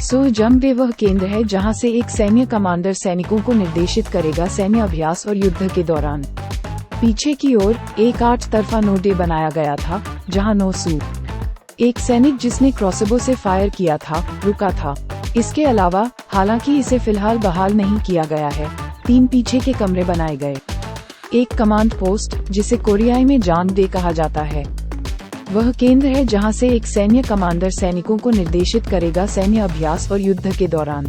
सुजमडे वह केंद्र है जहां से एक सैन्य कमांडर सैनिकों को निर्देशित करेगा सैन्य अभ्यास और युद्ध के दौरान। पीछे की ओर एक 8 तरफा नोडे बनाया गया था, जहां नोसू, एक सैनिक जिसने क्रॉसबो से फायर किया था, रुका था। इसके अलावा, हालांकि इसे फिलहाल बहाल नहीं किया गया है, 3 पीछे के कमरे बनाए गए। एक कमांड पोस्ट, जिसे कोरियाई में जानडे कहा जाता है, वह केंद्र है जहां से एक सैन्य कमांडर सैनिकों को निर्देशित करेगा सैन्य अभ्यास और युद्ध के दौरान।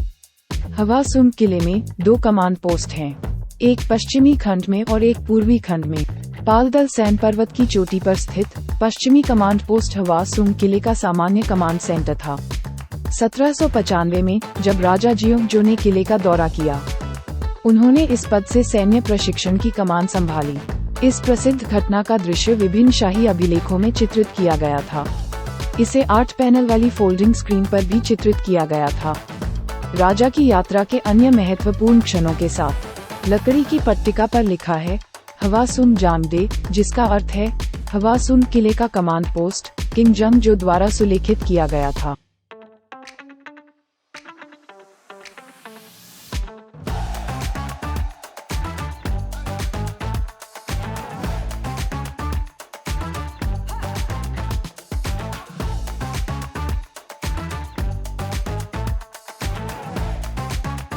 हवासुम किले में 2 कमांड पोस्ट हैं, एक पश्चिमी खंड में और एक पूर्वी खंड में। पालदल सैन पर्वत की चोटी पर स्थित पश्चिमी कमांड पोस्ट हवासुम किले का सामान्य कमांड सेंटर था। 1795 में जब राजा जियोंगजो ने किले का दौरा किया, उन्होंने इस पद से सैन्य प्रशिक्षण की कमान संभाली। इस प्रसिद्ध घटना का दृश्य विभिन्न शाही अभिलेखों में चित्रित किया गया था। इसे 8 पैनल वाली फोल्डिंग स्क्रीन पर भी चित्रित किया गया था। राजा की यात्रा के अन्य महत्वपूर्ण क्षणों के साथ लकड़ी की पट्टिका पर लिखा है हवासुम जानडे, जिसका अर्थ है हवासुम किले का कमांड पोस्ट, किंग जंगजो द्वारा सुलेखित किया गया था।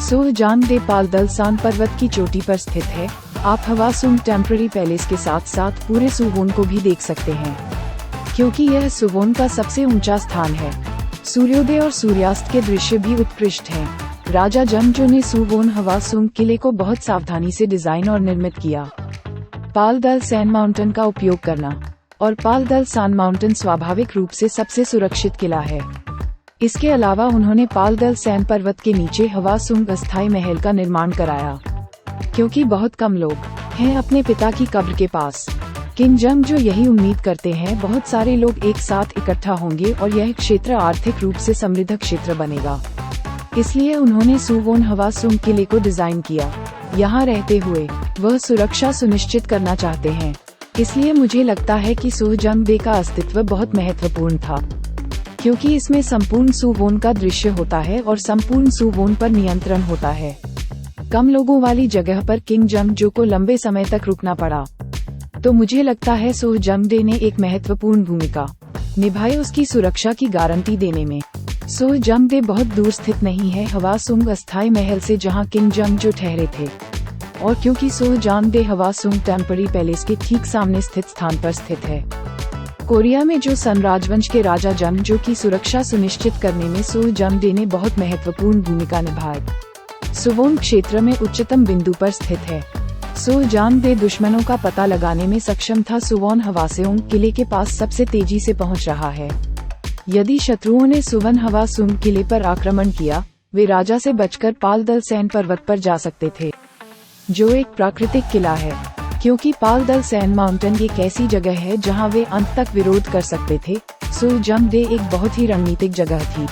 सुजमडे पालदल सान पर्वत की चोटी पर स्थित है। आप हवासुम टेम्पररी पैलेस के साथ साथ पूरे सुवोन को भी देख सकते हैं, क्योंकि यह सुवोन का सबसे ऊंचा स्थान है। सूर्योदय और सूर्यास्त के दृश्य भी उत्कृष्ट हैं। राजा जंगजो ने सुवोन हवासुम किले को बहुत सावधानी से डिजाइन और निर्मित किया। पालदल सैन माउंटेन का उपयोग करना और पालदल सान माउंटेन स्वाभाविक रूप से सबसे सुरक्षित किला है। इसके अलावा उन्होंने पालदल सैन पर्वत के नीचे हवासुम अस्थायी महल का निर्माण कराया, क्योंकि बहुत कम लोग हैं अपने पिता की कब्र के पास। किंग जंगजो यही उम्मीद करते हैं बहुत सारे लोग एक साथ इकट्ठा होंगे और यह क्षेत्र आर्थिक रूप से समृद्ध क्षेत्र बनेगा। इसलिए उन्होंने सुवोन हवासुम किले को डिजाइन किया। यहाँ रहते हुए वह सुरक्षा सुनिश्चित करना चाहते हैं। इसलिए मुझे लगता है कि सुजमडे का अस्तित्व बहुत महत्वपूर्ण था, क्योंकि इसमें संपूर्ण सुवोन का दृश्य होता है और संपूर्ण सुवोन पर नियंत्रण होता है। कम लोगों वाली जगह पर किंग जंगजो को लंबे समय तक रुकना पड़ा, तो मुझे लगता है सुजमडे ने एक महत्वपूर्ण भूमिका निभाई उसकी सुरक्षा की गारंटी देने में। सुजमडे बहुत दूर स्थित नहीं है हवासुम अस्थायी महल से जहां किंग जंगजो ठहरे थे, और क्योंकि सुजमडे हवासुम टेम्पररी पैलेस के ठीक सामने स्थित स्थान पर स्थित है। कोरिया में जो सन राजवंश के राजा जंगजो की सुरक्षा सुनिश्चित करने में सुजमडे ने बहुत महत्वपूर्ण भूमिका निभाई। सुवोन क्षेत्र में उच्चतम बिंदु पर स्थित है। सुजमडे दुश्मनों का पता लगाने में सक्षम था। सुवोन हवासुम किले के पास सबसे तेजी से पहुंच रहा है। यदि शत्रुओं ने सुवोन हवासुम किले पर आक्रमण किया, वे राजा से बचकर पालदल सैन पर्वत पर जा सकते थे, जो एक प्राकृतिक किला है, क्योंकि पालदल सैन माउंटेन एक ऐसी जगह है जहां वे अंत तक विरोध कर सकते थे। सुजमडे एक बहुत ही रणनीतिक जगह थी।